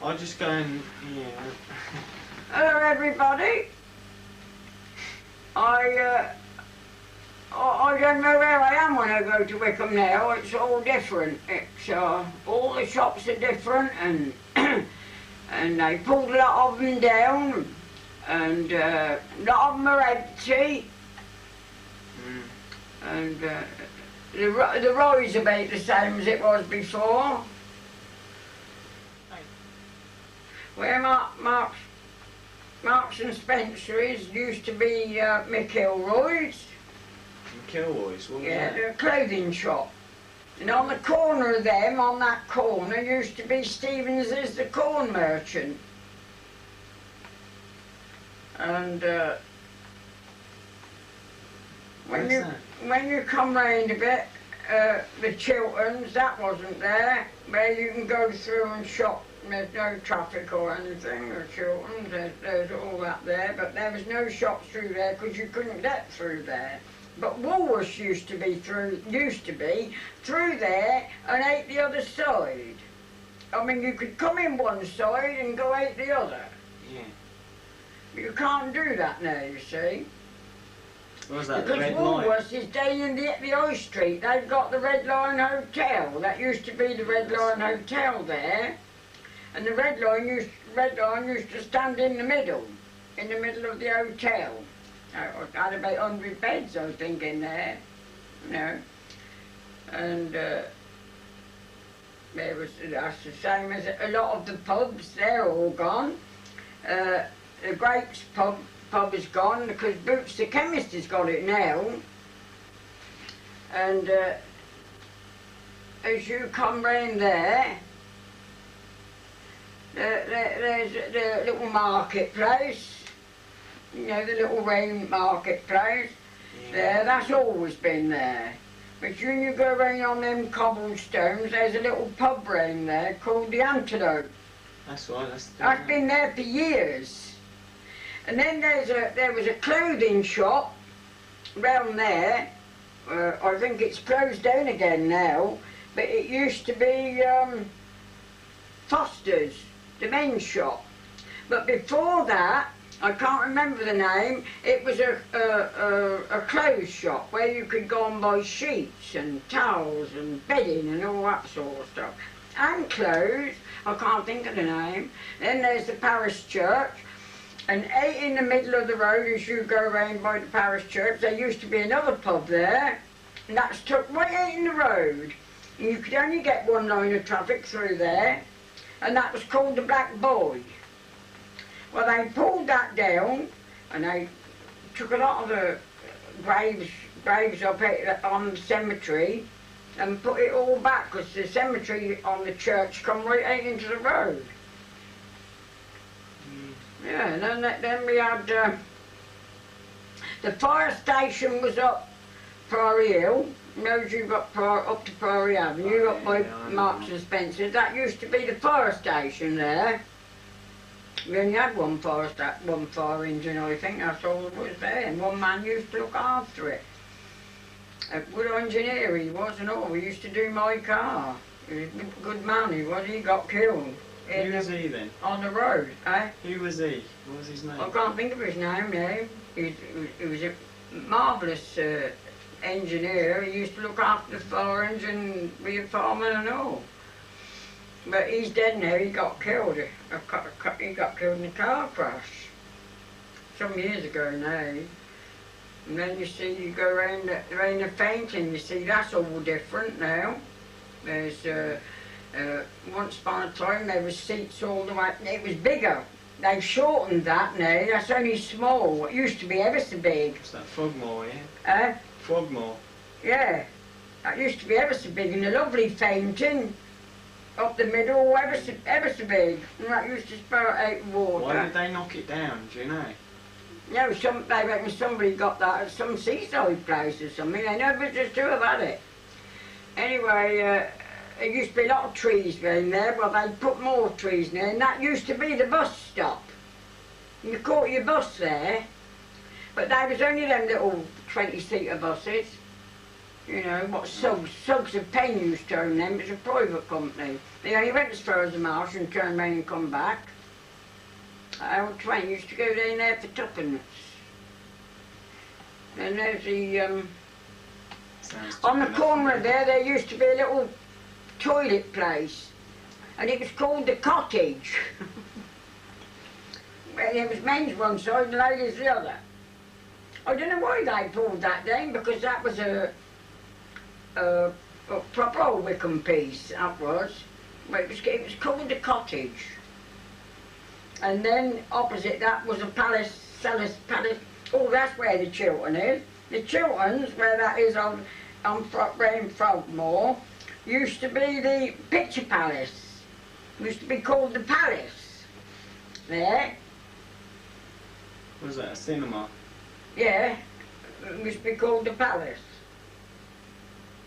I'll just go and, yeah. Hello everybody. I don't know where I am when I go to Wycombe now. It's all different. It's all the shops are different, and and they pulled a lot of them down, and a lot of them are empty. And the road's about the same as it was before. Where Marks and Spencer's used to be McIlroy's. McIlroy's, what was Yeah, that? they're a clothing shop. And on the corner of them, on that corner, used to be Stevens's, the corn merchant. And when you come round a bit, the Chilterns, that wasn't there, where you can go through and shop. There's no traffic or anything, or Chilterns, there's all that there, but there was no shops through there because you couldn't get through there. But Woolworths used to be through there and out the other side. I mean, you could come in one side and go out the other. Yeah. But you can't do that now, you see. What was that, Because the Red Woolworths Line? is down in the High Street. They've got the Red Line Hotel. That used to be the Red Line Hotel there. And the Red Line used to stand in the middle of the hotel. It had about 100 beds, I think, in there, you know. And that's the same as a lot of the pubs. They're all gone. The Grapes pub is gone because Boots the chemist has got it now. And as you come round there, there's the little marketplace. You know, the little round marketplace. Yeah. There, that's always been there. But when you go round on them cobblestones, there's a little pub round there called the Antelope. That's right, that's been there for years. And then there was a clothing shop round there. I think it's closed down again now, but it used to be Foster's, the men's shop. But before that, I can't remember the name, it was a clothes shop where you could go and buy sheets and towels and bedding and all that sort of stuff. And clothes, I can't think of the name. Then there's the parish church, and out in the middle of the road as you go around by the parish church, there used to be another pub there, and that's tucked right out in the road. And you could only get one line of traffic through there, and that was called the Black Boy. Well, they pulled that down, and they took a lot of the graves up on the cemetery and put it all back, because the cemetery on the church come right out into the road. Yeah, and then we had the fire station was up Priory Hill. You know, you got up to Priory Avenue, up by Marks and Spencer's. That used to be the fire station there. We only had one fire engine, I think, that's all that was there, and one man used to look after it. A good engineer he was and all. He used to do my car. He was a good man, he was. He got killed. Who was he then? On the road, eh? Who was he? What was his name? I can't think of his name now. He was a marvellous engineer. He used to look after the fire engine, be a fireman and all. But he's dead now. He got killed. He got killed in a car crash some years ago now. And then you see, you go around the Fountain, you see that's all different now. There's once upon a time there was seats all the way. It was bigger. They've shortened that now. That's only small. It used to be ever so big. It's that Frogmore, yeah? Frogmore. Yeah. That used to be ever so big, and a lovely fountain. Up the middle, ever so big, and that used to spout out water. Why did they knock it down, do you know? No, they reckon somebody got that at some seaside place or something. They never just do about it. Anyway, there used to be a lot of trees around there. Well, they put more trees there, and that used to be the bus stop. And you caught your bus there, but they was only them little 20-seater buses. You know, what Suggs of Pen used to own them. It was a private company. They only went as far as the marsh and turned around and come back. Old Twain used to go down there for tuppence. And there's the, on the corner there used to be a little toilet place. And it was called the Cottage. Well, there was men's one side and ladies the other. I don't know why they pulled that down, because that was a proper old Wycombe piece, that was. But it was called the Cottage. And then opposite that was a palace, oh, that's where the Chiltern is. The Chilterns, where that is on round Frogmore, used to be the Picture Palace. Used to be called the Palace. There. Was that a cinema? Yeah, it used to be called the Palace.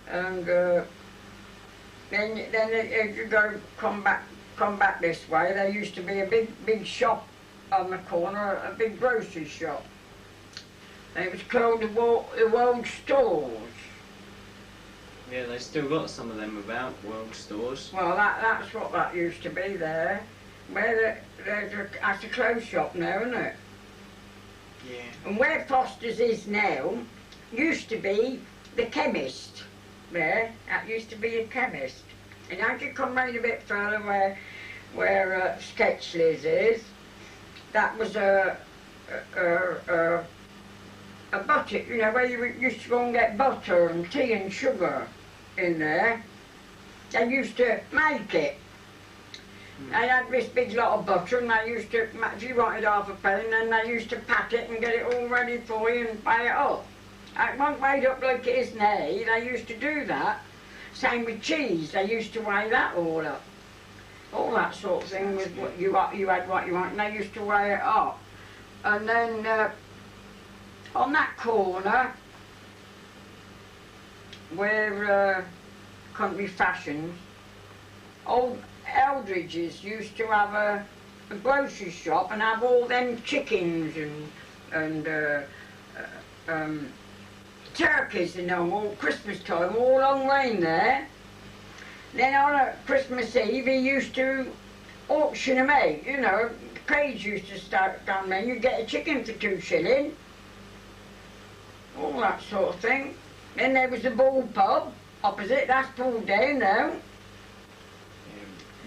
And then if you come back this way, there used to be a big shop on the corner, a big grocery shop. And it was called the World Stores. Yeah, they still got some of them about, World Stores. Well, that's what that used to be there. Where that's a clothes shop now, isn't it? Yeah. And where Foster's is now, used to be the chemist there. That used to be a chemist. And as you come round a bit further where Sketchley's is, that was a butter, you know, where you used to go and get butter and tea and sugar in there. They used to make it. They had this big lot of butter, and they used to, if you wanted half a pound, then they used to pack it and get it all ready for you and pay it up. It wasn't weighed up like it is now. They used to do that. Same with cheese, they used to weigh that all up. All that sort of thing was what you had what you want, and they used to weigh it up. And then on that corner where Country Fashions, old Eldridge's used to have a grocery shop and have all them chickens and turkeys and all Christmas time, all on lane there. Then on a Christmas Eve he used to auction them out, you know. The craze used to start down there, you'd get a chicken for 2 shillings. All that sort of thing. Then there was the Bull Pub opposite, that's pulled down now.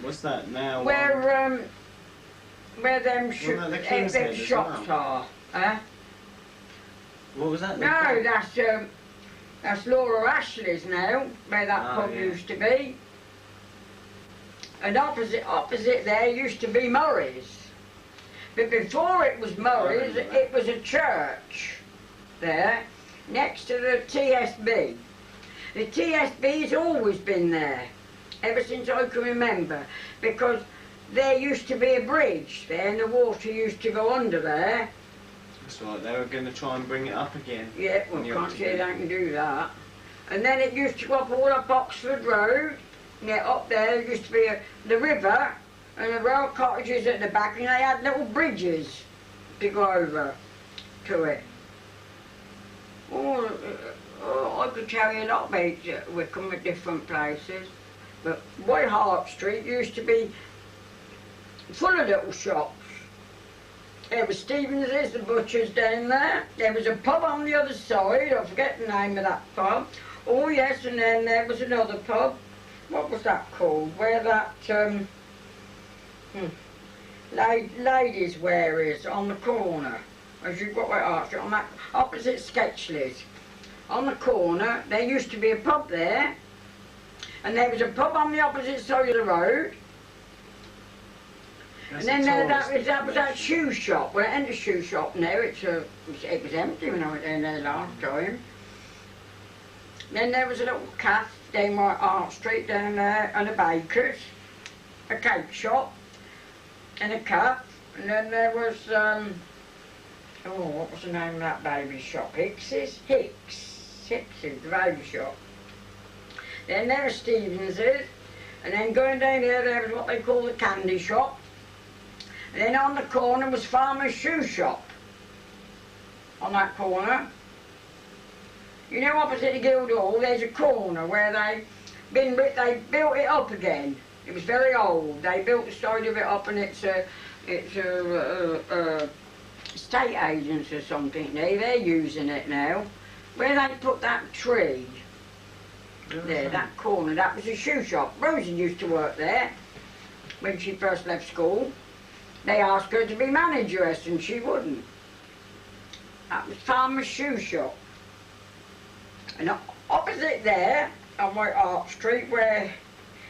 What's that now? Where them shops are. What was that? No, that's Laura Ashley's now, where that pub used to be. And opposite there used to be Murray's. But before it was Murray's, it was a church there, next to the TSB. The TSB's always been there, ever since I can remember, because there used to be a bridge there and the water used to go under there. That's right, they were going to try and bring it up again. Yeah, well, can't say they can do that. And then it used to go up all up Oxford Road. Yeah, up there used to be the river and the rail cottages at the back, and they had little bridges to go over to it. I could tell you a lot about Wycombe at different places. But White Hart Street used to be full of little shops. There was Stevens's, the butcher's down there. There was a pub on the other side, I forget the name of that pub. Oh yes, and then there was another pub. What was that called? Where that ladies' wear is, on the corner. As you got White Hart Street, on that opposite Sketchley's. On the corner, there used to be a pub there. And there was a pub on the opposite side of the road. That's and then that was that shoe shop. Well, it ain't a shoe shop now. It was empty when I went down there last time. Then there was a little cafe down White Hart Street down there, and a baker's, a cake shop, and a cafe. And then there was what was the name of that baby shop? Hicks's, the baby shop. Then there was Stevens's, and then going down here there was what they call the candy shop. And then on the corner was Farmer's shoe shop. On that corner. You know, opposite the Guildhall, there's a corner where they built it up again. It was very old. They built the side of it up, and it's a estate agents or something. They're using it now. Where they put that tree, there, that corner, that was a shoe shop. Rosie used to work there when she first left school. They asked her to be manageress and she wouldn't. That was Farmer's shoe shop. And opposite there, on White Hart Street, where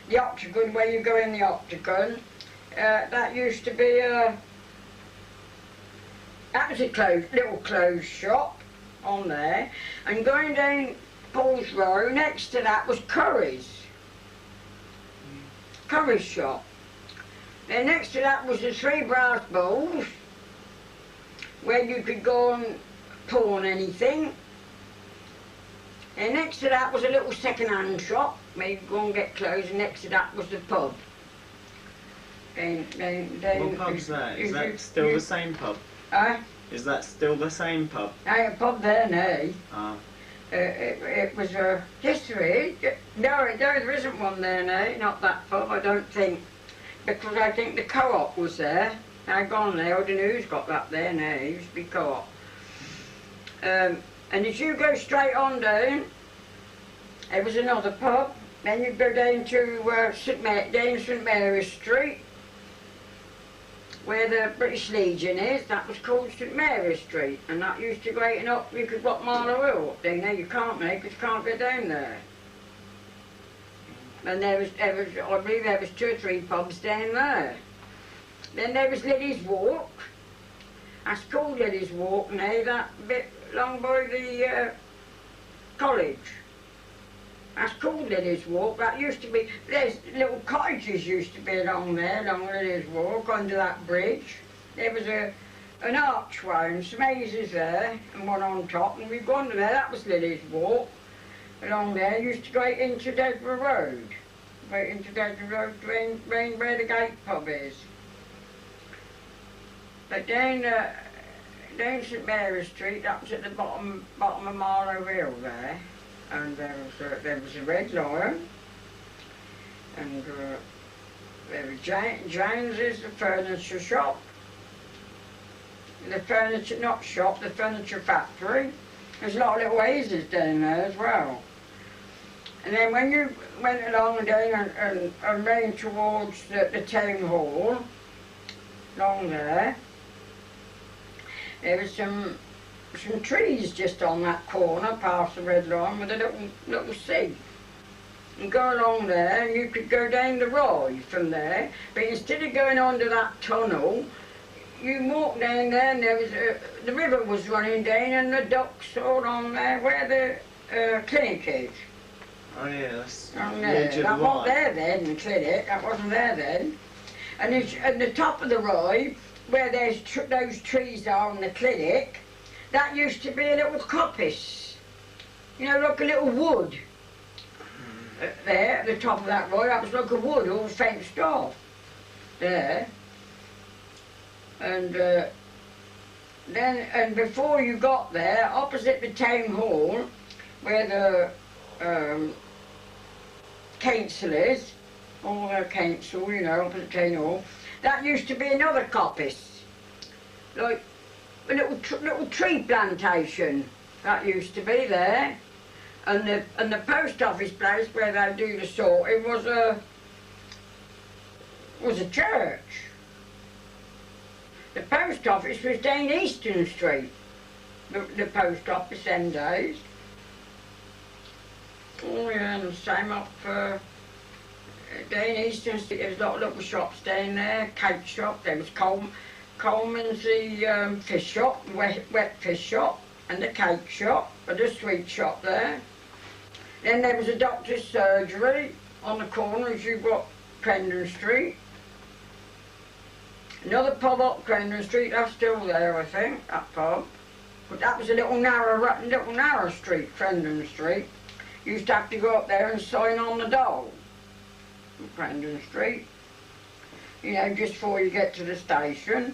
the Octagon, where you go in the Octagon, that used to be that was a little clothes shop on there. And going down Paul's Row, next to that was Curry's shop. Then next to that was the Three Brass Bowls, where you could go and pawn anything. And next to that was a little second-hand shop where you could go and get clothes, and next to that was the pub. What pub's that? Is that still the same pub? Is that still the same pub? A pub there now. Ah. It was a history. No, there isn't one there now, not that pub, I don't think. Because I think the co-op was there. I've gone there, I don't know who's got that there now, it used to be co-op. And as you go straight on down, there was another pub. Then you go down to St Mary's Street, where the British Legion is. That was called St Mary's Street, and that used to go right up. You could walk Marlow Hill up down there. You can't now because you can't get down there. And there was, I believe there was 2 or 3 pubs down there. Then there was Lily's Walk. That's called Lily's Walk now, that bit along by the college. That's called Lily's Walk. That used to be, there's little cottages used to be along there, along Lily's Walk, under that bridge. There was an archway and some mazes there, and one on top, and we've gone to there. That was Lily's Walk. Along there, used to go into Dedborough Road. Right into Dedborough Road, round where the gate pub is. But down St Mary's Street, that was at the bottom of Marlow Hill there. And there was a Red Lion. And there was James's, the furniture shop. The furniture, not shop, the furniture factory. There's a lot of little hazes down there as well. And then when you went along down and round towards the town hall, along there, there was some trees just on that corner past the Red Line with a little sea. And go along there and you could go down the Rye from there, but instead of going under that tunnel, you walk down there and there was the river was running down and the ducks all on there where the clinic is. Oh yeah, that's on there. That wasn't there then, the clinic, that wasn't there then. And at the top of the Rye, where those trees are on the clinic, that used to be a little coppice. You know, like a little wood. There, at the top of that Rye, that was like a wood, all fenced off. There. And then before you got there, opposite the town hall, where the council is, all the council, you know, opposite town hall, that used to be another coppice, like a little tree plantation that used to be there, and the post office place where they do the sorting was a church. The post office was down Eastern Street, the post office them days. Oh yeah, and the same up down Eastern Street, there was a lot of little shops down there, cake shop, there was Coleman's the fish shop, wet fish shop, and the cake shop, and the sweet shop there. Then there was a doctor's surgery on the corner as you got Crendon Street. Another pub up Crendon Street, that's still there, I think, that pub. But that was a little narrow street, Crendon Street. You used to have to go up there and sign on the dole. Crendon Street. You know, just before you get to the station.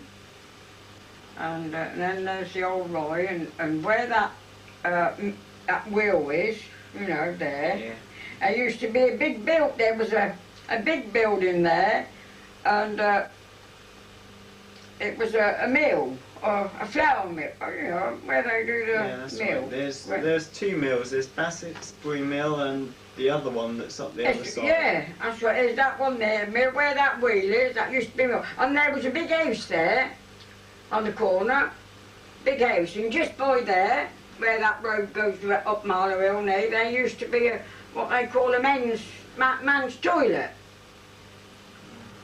And then there's the old Rye, and where that that wheel is, you know, there. Yeah. There used to be a big there was a big building there, and it was a mill, or a flour mill, you know, where they do the mill. Right. There's two mills, there's Bassett's Brew Mill and the other one that's up the other side. Yeah, that's right, there's that one there, where that wheel is, that used to be a mill. And there was a big house there, on the corner, big house, and just by there, where that road goes up Marlow Hill now, there used to be what they call a man's toilet.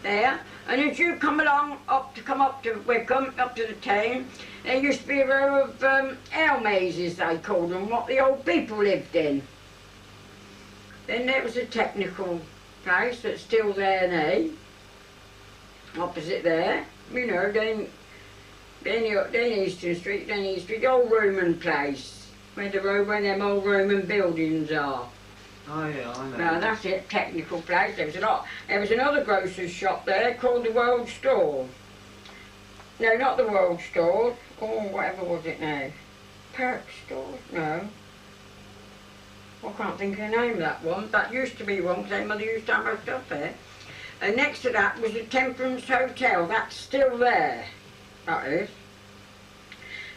There, and as you come up to Wycombe, up to the town, there used to be a row of ale mazes, they called them, what the old people lived in. Then there was a technical place that's still there now, opposite there, you know, then Eastern Street, the old Roman place, where them old Roman buildings are. Oh yeah, I know. Now that's it, technical place. There was another grocer's shop there called the World Store. No, not the World Store. Oh, whatever was it now? Perk Store? No. I can't think of the name of that one. That used to be one because their mother used to have her stuff there. And next to that was the Temperance Hotel. That's still there. That is.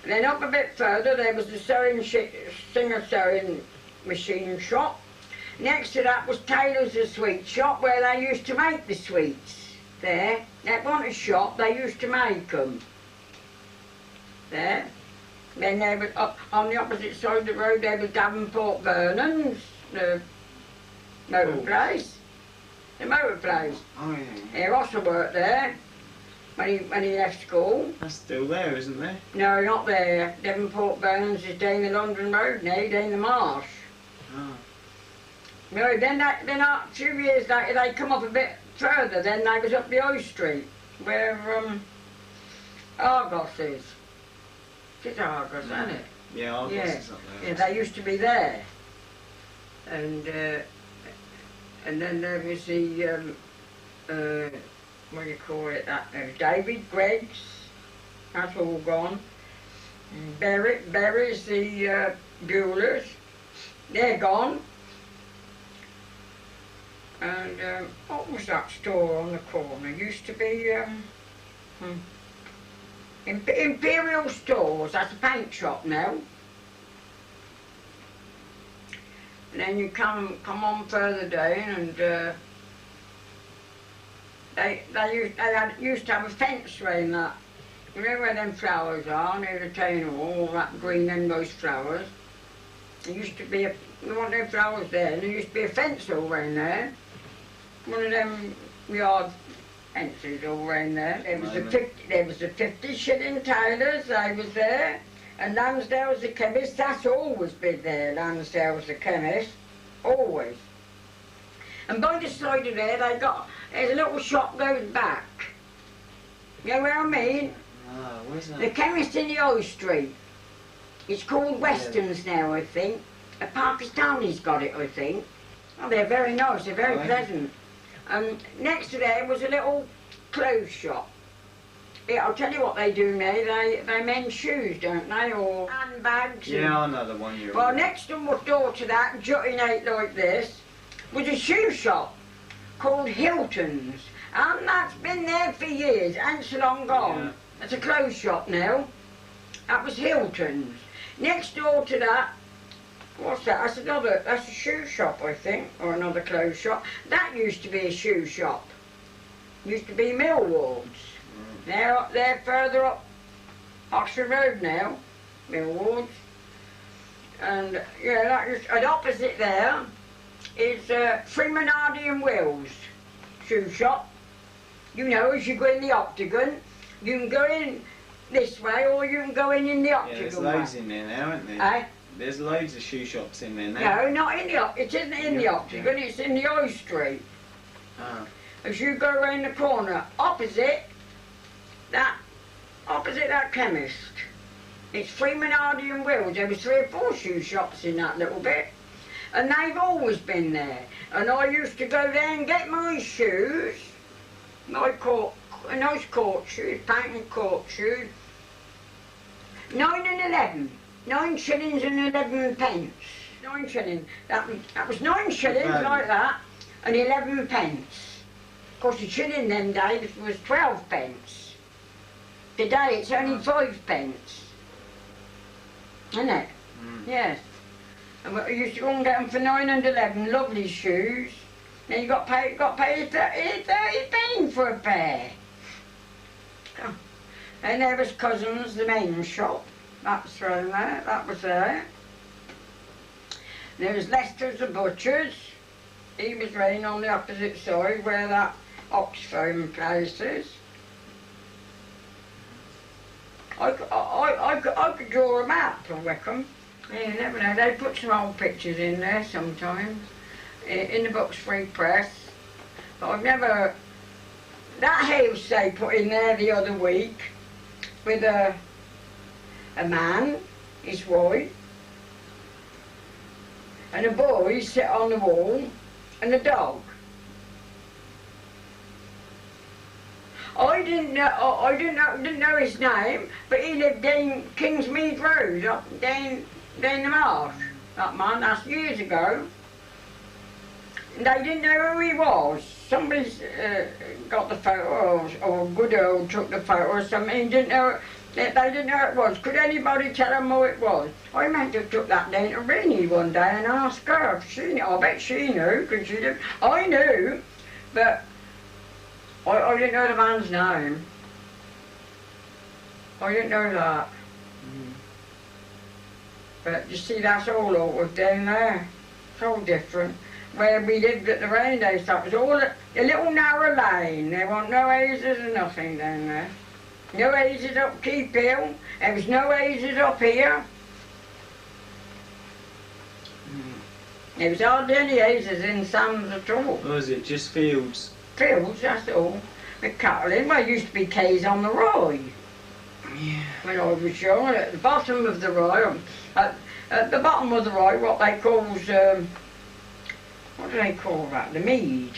And then up a bit further there was the Singer sewing machine shop. Next to that was Taylor's the sweet shop where they used to make the sweets. There. That wasn't a shop, they used to make them. There. Then there was on the opposite side of the road there was Davenport Vernon's, the motor place. The motor place. Oh yeah. Yeah, Ross worked there when he left school. That's still there, isn't there? No, not there. Davenport Vernon's is down the London Road now, down the marsh. Oh. No, then a few years later they come up a bit further, then they was up the High Street, where Argos is. It's Argos, isn't it? Yeah, Argos is up there. Yeah, they used to be there. And then there was the, what do you call it, David Gregg's, that's all gone. Berry's the Bewlers, they're gone. And what was that store on the corner? Used to be Imperial Stores. That's a paint shop now. And then you come on further down, and they used to have a fence around that. You know where them flowers are near the town hall, all that green and those flowers. There used to be there weren't no flowers there, and there used to be a fence all around there. One of them yard fences all round there. There was the 50-shilling tailors, they was there. And Lansdale's the chemist, that's always been there, Lansdale's the chemist. Always. And by the side of there, there's a little shop goes back. You know what I mean? Ah, where's that? The chemist in the High Street. It's called Weston's now, I think. A Pakistani's got it, I think. Oh, they're very nice, they're very pleasant. Next to there was a little clothes shop. Yeah, I'll tell you what they do now, they mend shoes, don't they, or handbags. Yeah, I know the one you're Well, next door to that, jutting out like this, was a shoe shop called Hilton's. And that's been there for years, and so long gone. Yeah. That's a clothes shop now. That was Hilton's. Next door to that, what's that? That's a shoe shop, I think, or another clothes shop. That used to be a shoe shop. Used to be Millwards. Now they're further up Oxford Road now, Millwards. And yeah, and opposite there is Freemanardi and Will's shoe shop. You know, as you go in the Octagon, you can go in this way or you can go in the Octagon. Yeah, there's loads in there now, aren't there? Eh? There's loads of shoe shops in there now. No, not in the it isn't in the Octagon, it's in the High Street. Ah. As you go round the corner, opposite that chemist. It's Freemanardi and Will's. There was 3 or 4 shoe shops in that little bit. And they've always been there. And I used to go there and get my shoes, nice court shoes, patent court shoes, 9 and 11. 9 shillings and 11 pence. 9 shillings. That was 9 shillings like that, and 11 pence. Of course, a shilling them days was 12 pence. Today it's only 5 pence. Isn't it? Mm. Yes. And we used to go and get them for 9 and 11, lovely shoes. Then you got paid 30p for a pair. Oh. And there was Cousins, the maiden shop. That was thrown there, that was there. There was Lester's the butcher's. He was running on the opposite side where that Oxford place is. I could draw a map for Wycombe. Yeah, you never know. They put some old pictures in there sometimes, in the Books Free Press. But I've never... That house they put in there the other week, with a man, his wife, and a boy sit on the wall, and a dog. I didn't know his name, but he lived down Kingsmead Road, up down the marsh. That man, that's years ago. And they didn't know who he was. Somebody's got the photo, or Goodall took the photo or something. He didn't know. They didn't know who it was. Could anybody tell them who it was? I meant to have took that down to Rennie one day and asked her if she knew. I bet she knew, because she didn't. I knew, but I didn't know the man's name. I didn't know that. Mm. But you see, that's all awkward down there. It's all different. Where we lived at the rain day stop, it was all a little narrow lane. There weren't no hazes and nothing down there. No hazes up Keep Hill. There was no hazes up here. Mm. There was hardly any hazes in Sam's at all. Was it just fields? Fields, that's all. The cattle in, well, used to be quays on the Rye. Yeah. When I was young, at the bottom of the Rye, at the bottom of the Rye, what they call, what do they call that? The mead.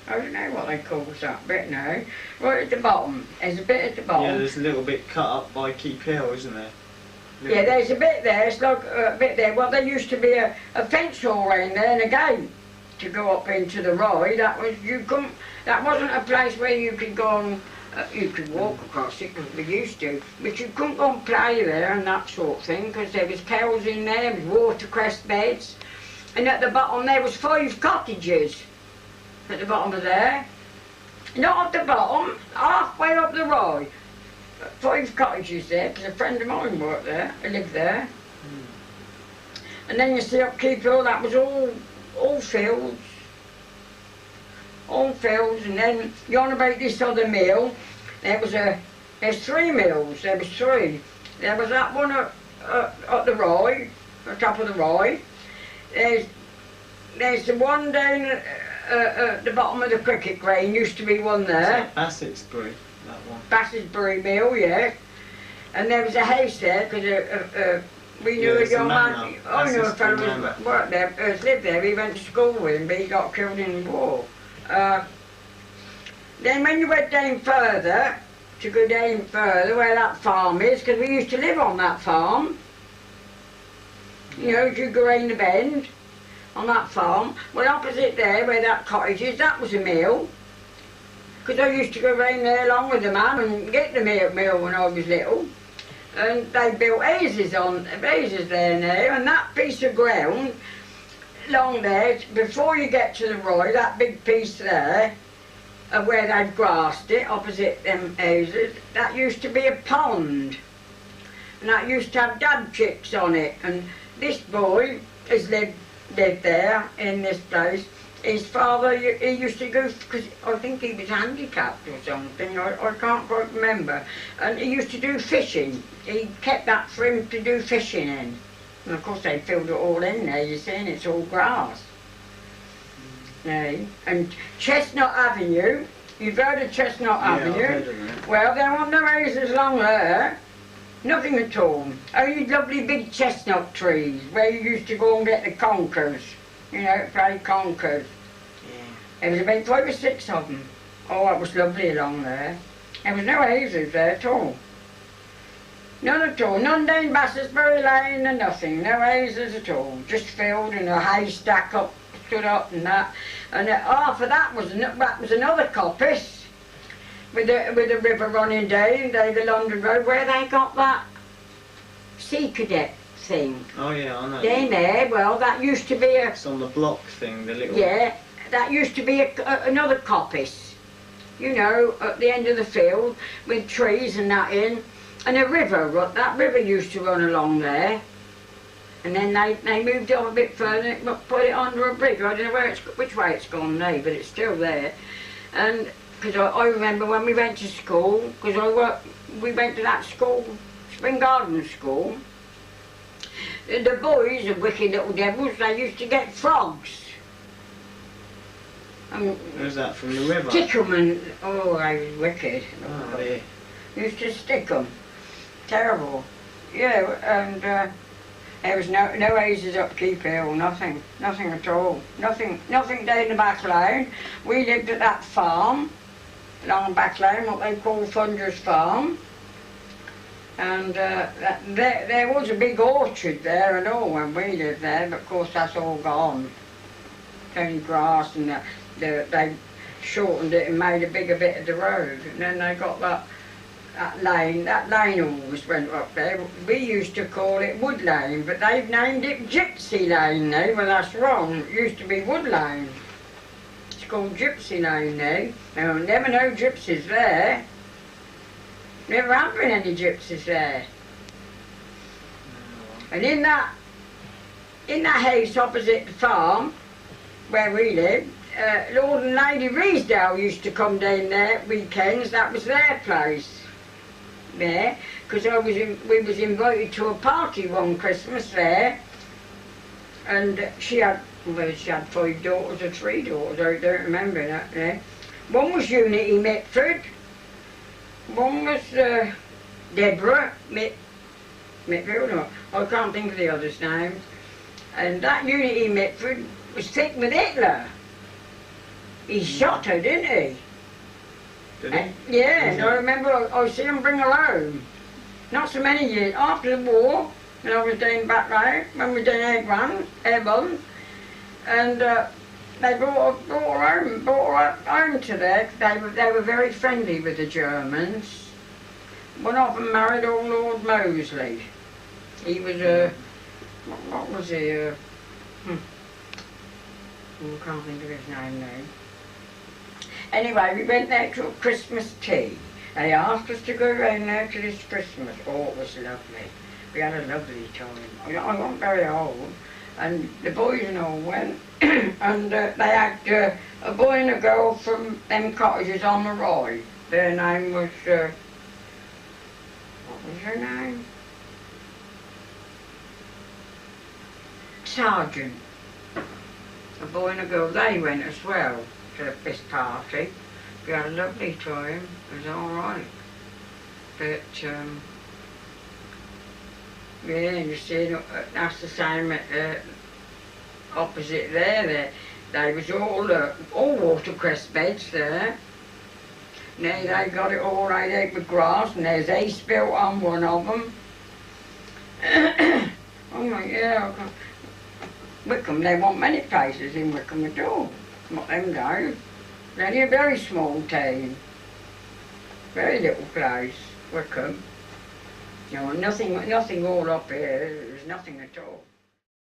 I don't know what they call that bit now. Right at the bottom, there's a bit at the bottom. Yeah, there's a little bit cut up by Keep Hill, isn't there? Yeah, there's a bit there, it's like a bit there. Well, there used to be a fence all round there and a gate to go up into the Rye. That wasn't a place where you could go and, you could walk across it because we used to, but you couldn't go and play there and that sort of thing because there was cows in there, there was watercress beds, and at the bottom there was 5 cottages at the bottom of there. Not at the bottom, halfway up the Rye. 5 cottages there, because a friend of mine worked there, who lived there. Mm. And then you see up Keep Hill, that was all fields. All fields, and then you on about this other mill, there's 3 mills, there was 3. There was that one at the Rye, the top of the Rye. There's the one down at the bottom of the cricket green, used to be one there. Bassetsbury, that one. Bassetsbury Mill, yeah. And there was a house there, because we knew a young man, I knew a fellow who worked there, lived there, he went to school with him, but he got killed in the war. Then when you went down further, to go down further where that farm is, because we used to live on that farm, you know, as you go round the bend, on that farm, well opposite there where that cottage is, that was a mill, because I used to go round there along with the man and get the mill when I was little, and they built hazes there now, and that piece of ground along there, before you get to the Rye, that big piece there, where they'd grassed it, opposite them houses, that used to be a pond. And that used to have dab chicks on it. And this boy has lived there, in this place. His father, he used to go, because I think he was handicapped or something, I can't quite remember. And he used to do fishing. He kept that for him to do fishing in. And of course they filled it all in there, you see, and it's all grass. And Chestnut Avenue, you've heard of Chestnut Avenue? I've heard of that. Well, there weren't no houses along there, nothing at all. Only lovely big chestnut trees where you used to go and get the conkers, you know, play conkers. Yeah. There was about 5 or 6 of them. Oh, it was lovely along there. There was no houses there at all. None at all. None down Bassesbury Lane and nothing. No hazers at all. Just field and a haystack up, stood up and that. And half of that was another coppice with the river running down the London Road where they got that sea cadet thing. Oh yeah, I know. Down there, well, that used to be a... It's on the block thing, the little... Yeah, that used to be another coppice. You know, at the end of the field with trees and that in. And a river, that river used to run along there. And then they moved on a bit further and put it under a bridge. I don't know which way it's gone now, but it's still there. And because I remember when we went to school, because we went to that school, Spring Garden School. The boys, the wicked little devils, they used to get frogs. Where's that, from the river? Stick 'em and, oh, they was wicked. Oh, yeah. Used to stick 'em. Terrible. Yeah, and there was no hazes up Keep Hill, nothing at all. Nothing down the back lane. We lived at that farm, along back lane, what they call Funder's Farm. And there was a big orchard there and all when we lived there, but of course that's all gone. It's only grass, and they shortened it and made a bigger bit of the road. And then they got that lane always went up there. We used to call it Wood Lane, but they've named it Gypsy Lane now. Well, that's wrong. It used to be Wood Lane. It's called Gypsy Lane now. Now, never no gypsies there. Never have been any gypsies there. And in that house opposite the farm, where we lived, Lord and Lady Reesdale used to come down there at weekends. That was their place. There, because we was invited to a party one Christmas there, and she had 5 daughters or 3 daughters. I don't remember that. Yeah. One was Unity Mitford. One was Deborah Mitford. No, I can't think of the others' names. And that Unity Mitford was thick with Hitler. He shot her, didn't he? Did he? Yeah, and I remember I see him bring her home. Not so many years after the war, when I was doing back road, when we were doing airborne, and they brought her home to there. They were very friendly with the Germans. One of them married old Lord Mosley. He was what was he? I can't think of his name now. Anyway, we went there to a Christmas tea. They asked us to go around there to this Christmas. Oh, it was lovely. We had a lovely time. I wasn't very old, and the boys and all went, and they had a boy and a girl from them cottages on the Rye. Their name was, what was her name? Sergeant. A boy and a girl, they went as well to this party. We had a lovely time. It was all right. But yeah, you see, that's the same opposite there. There was all watercress beds there. Now they got it all right out with grass, and there's ice built on one of them. Oh my, yeah. Wycombe, they want many places in Wycombe at all. Not them down. It's only a very small town. Very little place, Wycombe. You know, nothing all up here. There's nothing at all.